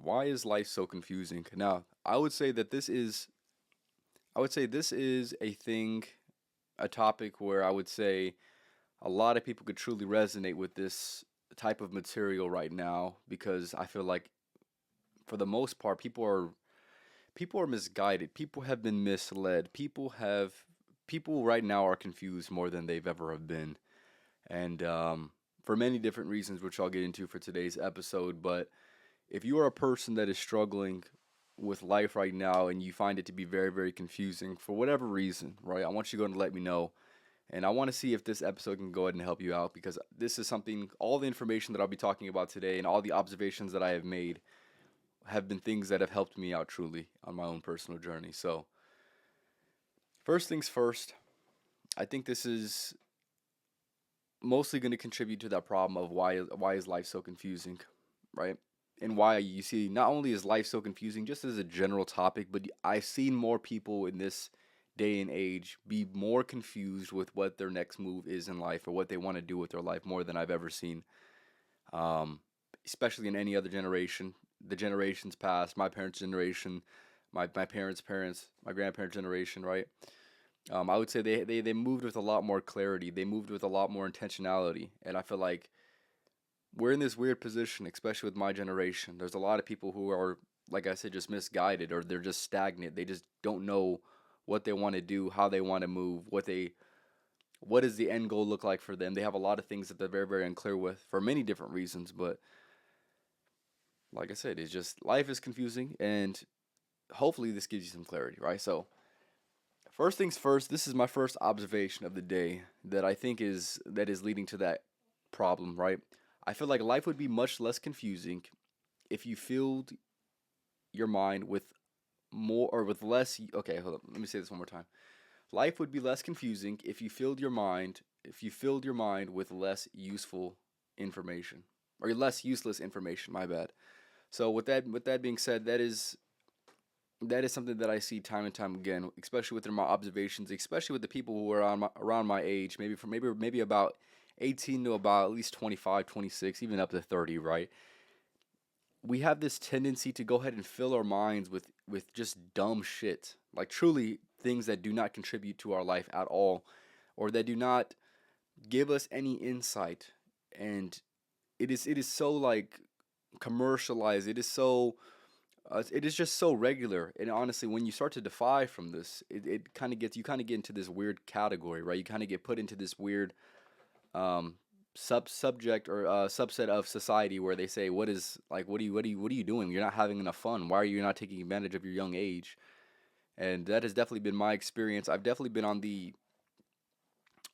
Why is life so confusing? Now, I would say this is a thing, a topic where I would say a lot of people could truly resonate with this type of material right now because I feel like for the most part people are misguided. People have been misled. People right now are confused more than they've ever have been. And for many different reasons which I'll get into for today's episode, but if you are a person that is struggling with life right now and you find it to be very, very confusing for whatever reason, right? I want you to go and let me know. And I want to see if this episode can go ahead and help you out because this is something, all the information that I'll be talking about today and all the observations that I have made have been things that have helped me out truly on my own personal journey. So, first things first, I think this is mostly going to contribute to that problem of why is life so confusing, right? And why you see not only is life so confusing just as a general topic, but I've seen more people in this day and age be more confused with what their next move is in life or what they want to do with their life more than I've ever seen. Um, Especially in any other generation, the generations past, my parents' generation, my parents' parents, my grandparents' generation, right? I would say they moved with a lot more clarity. They moved with a lot more intentionality. And I feel like we're in this weird position, especially with my generation. There's a lot of people who are, like I said, just misguided or they're just stagnant. They just don't know what they want to do, how they want to move, what does the end goal look like for them. They have a lot of things that they're very, very unclear with for many different reasons. But like I said, it's just life is confusing and hopefully this gives you some clarity, right? So first things first, this is my first observation of the day that I think is leading to that problem, right? I feel like life would be much less confusing if you filled your mind with more or with less. Okay, hold up. Let me say this one more time. Life would be less confusing if you filled your mind with less useful information or less useless information, my bad. So with that being said, that is something that I see time and time again, especially within my observations, especially with the people who are around my age, maybe about 18 to about at least 25, 26, even up to 30, right? We have this tendency to go ahead and fill our minds with just dumb shit, like truly things that do not contribute to our life at all, or that do not give us any insight. And it is so like commercialized. It is just so regular. And honestly, when you start to defy from this, it kind of gets you kind of get into this weird category, right? You kind of get put into this weird um, subject or subset of society where they say, "What is like? What are you doing? You're not having enough fun. Why are you not taking advantage of your young age?" And that has definitely been my experience. I've definitely been on the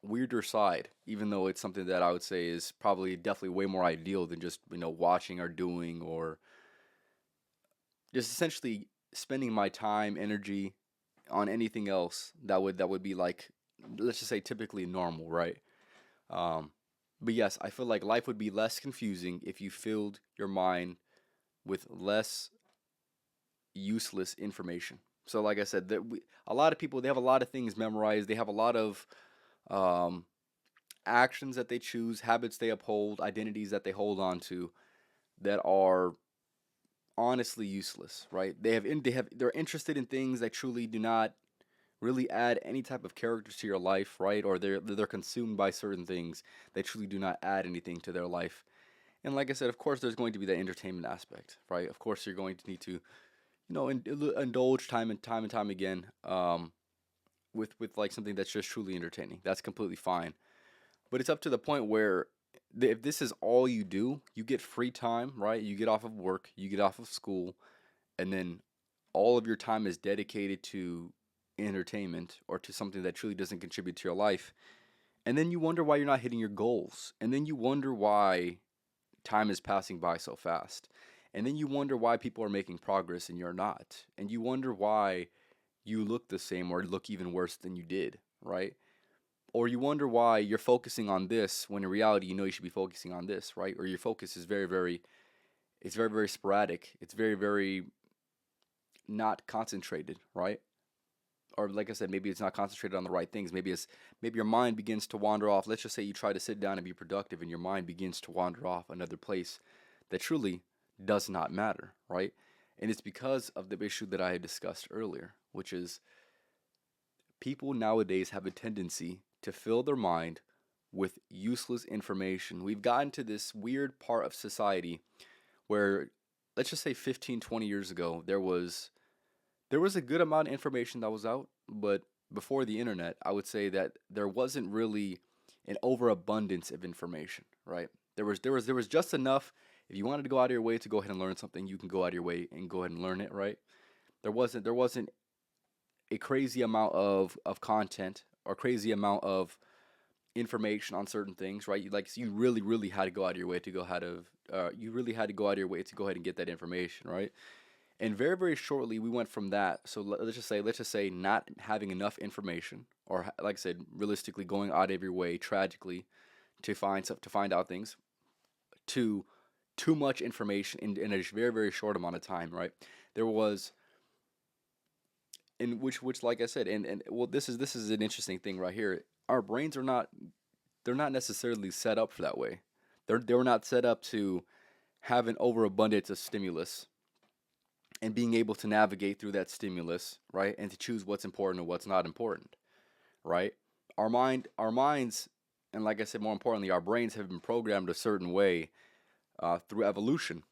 weirder side, even though it's something that I would say is probably definitely way more ideal than just watching or doing or just essentially spending my time, energy on anything else that would be like, let's just say typically normal, right? Um, but yes, I feel like life would be less confusing if you filled your mind with less useless information. So, like I said, a lot of people they have a lot of things memorized. They have a lot of um, actions that they choose, habits they uphold, identities that they hold on to that are honestly useless, right? They're interested in things that truly do not really add any type of character to your life, right? Or they're consumed by certain things that truly do not add anything to their life. And like I said, of course, there's going to be that entertainment aspect, right? Of course, you're going to need to, indulge time and time again, with like something that's just truly entertaining. That's completely fine. But it's up to the point where if this is all you do, you get free time, right? You get off of work, you get off of school, and then all of your time is dedicated to entertainment or to something that truly doesn't contribute to your life. And then you wonder why you're not hitting your goals. And then you wonder why time is passing by so fast. And then you wonder why people are making progress and you're not. And you wonder why you look the same or look even worse than you did, right? Or you wonder why you're focusing on this when in reality you know you should be focusing on this, right? Or your focus is it's very, very sporadic. It's very, very not concentrated, right? Or like I said, maybe it's not concentrated on the right things. Maybe your mind begins to wander off. Let's just say you try to sit down and be productive and your mind begins to wander off another place that truly does not matter, right? And it's because of the issue that I had discussed earlier, which is people nowadays have a tendency to fill their mind with useless information. We've gotten to this weird part of society where, let's just say 15, 20 years ago, there was a good amount of information that was out, but before the internet, I would say that there wasn't really an overabundance of information, right? There was just enough. If you wanted to go out of your way to go ahead and learn something, you can go out of your way and go ahead and learn it, right? There wasn't a crazy amount of content or crazy amount of information on certain things, right? You really had to go out of your way to go out of you really had to go out of your way to go ahead and get that information, right? And very shortly we went from that. So let's just say not having enough information, or like I said, realistically going out of your way tragically to find out things, to too much information in a very short amount of time, right? There was in which like I said, and well, this is an interesting thing right here. Our brains are not they're not necessarily set up for that way. They were not set up to have an overabundance of stimulus and being able to navigate through that stimulus, right? And to choose what's important and what's not important, right? Our minds, and like I said, more importantly, our brains have been programmed a certain way through evolution,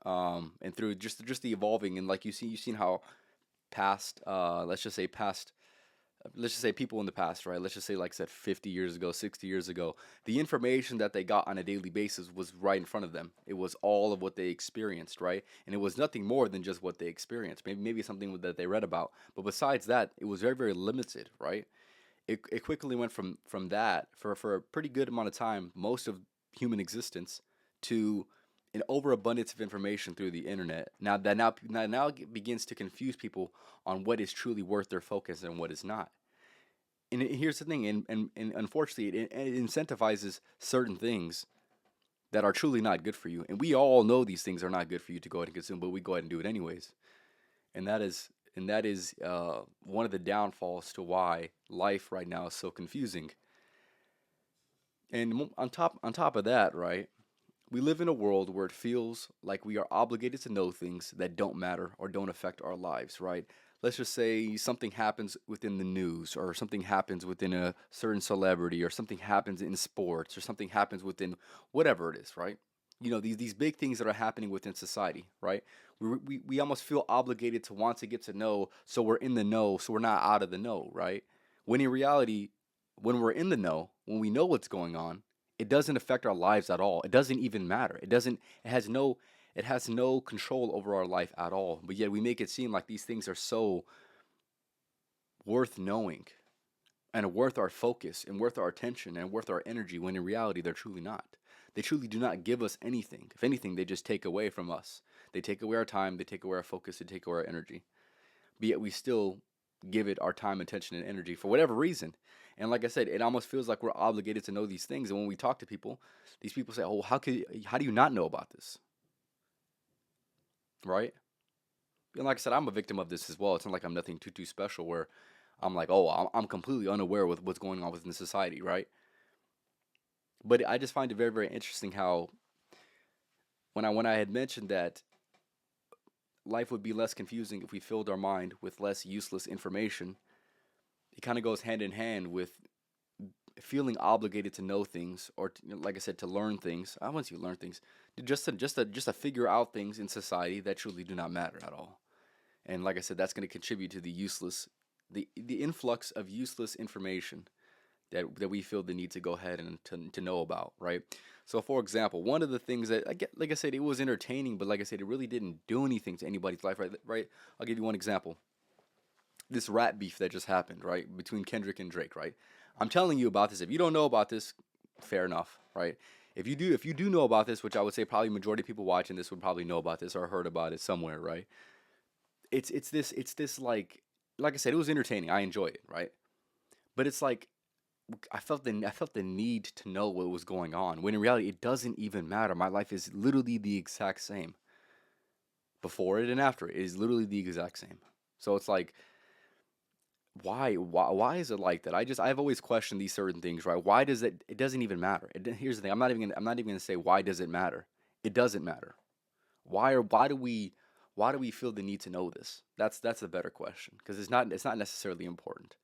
and through just the evolving. And like you've seen how past, let's just say people in the past, right? Let's just say, like I said, 50 years ago, 60 years ago, the information that they got on a daily basis was right in front of them. It was all of what they experienced, right? And it was nothing more than just what they experienced. Maybe something that they read about. But besides that, it was very limited, right? It quickly went from that for a pretty good amount of time, most of human existence, to an overabundance of information through the internet. Now it begins to confuse people on what is truly worth their focus and what is not. And here's the thing, and unfortunately, it incentivizes certain things that are truly not good for you. And we all know these things are not good for you to go ahead and consume, but we go ahead and do it anyways. And that is one of the downfalls to why life right now is so confusing. And on top of that, right? We live in a world where it feels like we are obligated to know things that don't matter or don't affect our lives, right? Let's just say something happens within the news, or something happens within a certain celebrity, or something happens in sports, or something happens within whatever it is, right? These big things that are happening within society, right? We almost feel obligated to want to get to know, so we're in the know, so we're not out of the know, right? When in reality, when we're in the know, when we know what's going on, it doesn't affect our lives at all. It doesn't even matter. It has no control over our life at all. But yet we make it seem like these things are so worth knowing, and worth our focus, and worth our attention, and worth our energy, when in reality they're truly not. They truly do not give us anything. If anything, they just take away from us. They take away our time, they take away our focus, they take away our energy. But yet we still give it our time, attention, and energy for whatever reason. And like I said, it almost feels like we're obligated to know these things. And when we talk to people, these people say, "Oh, how do you not know about this?" Right? And like I said, I'm a victim of this as well. It's not like I'm nothing too special, where I'm like, "Oh, I'm completely unaware with what's going on within society," right? But I just find it very interesting how, when I had mentioned that life would be less confusing if we filled our mind with less useless information, it kind of goes hand in hand with feeling obligated to know things, or like I said, to learn things. I want you to learn things, just to figure out things in society that truly do not matter at all. And like I said, that's going to contribute to the influx of useless information that we feel the need to go ahead and to know about, right? So, for example, one of the things that like I said, it was entertaining, but like I said, it really didn't do anything to anybody's life, right? Right. I'll give you one example. This rap beef that just happened, right, between Kendrick and Drake, right? I'm telling you about this. If you don't know about this, fair enough, right? If you do know about this, which I would say probably majority of people watching this would probably know about this or heard about it somewhere, right? It's this like I said, it was entertaining. I enjoyed it, right? But it's like I felt the need to know what was going on, when in reality it doesn't even matter. My life is literally the exact same before it and after it. It is literally the exact same. So it's like, why is it like that? I've always questioned these certain things, right? Why does it doesn't even matter. Here's the thing. I'm not even gonna say why does it matter. It doesn't matter. Why do we feel the need to know this? That's a better question because it's not necessarily important.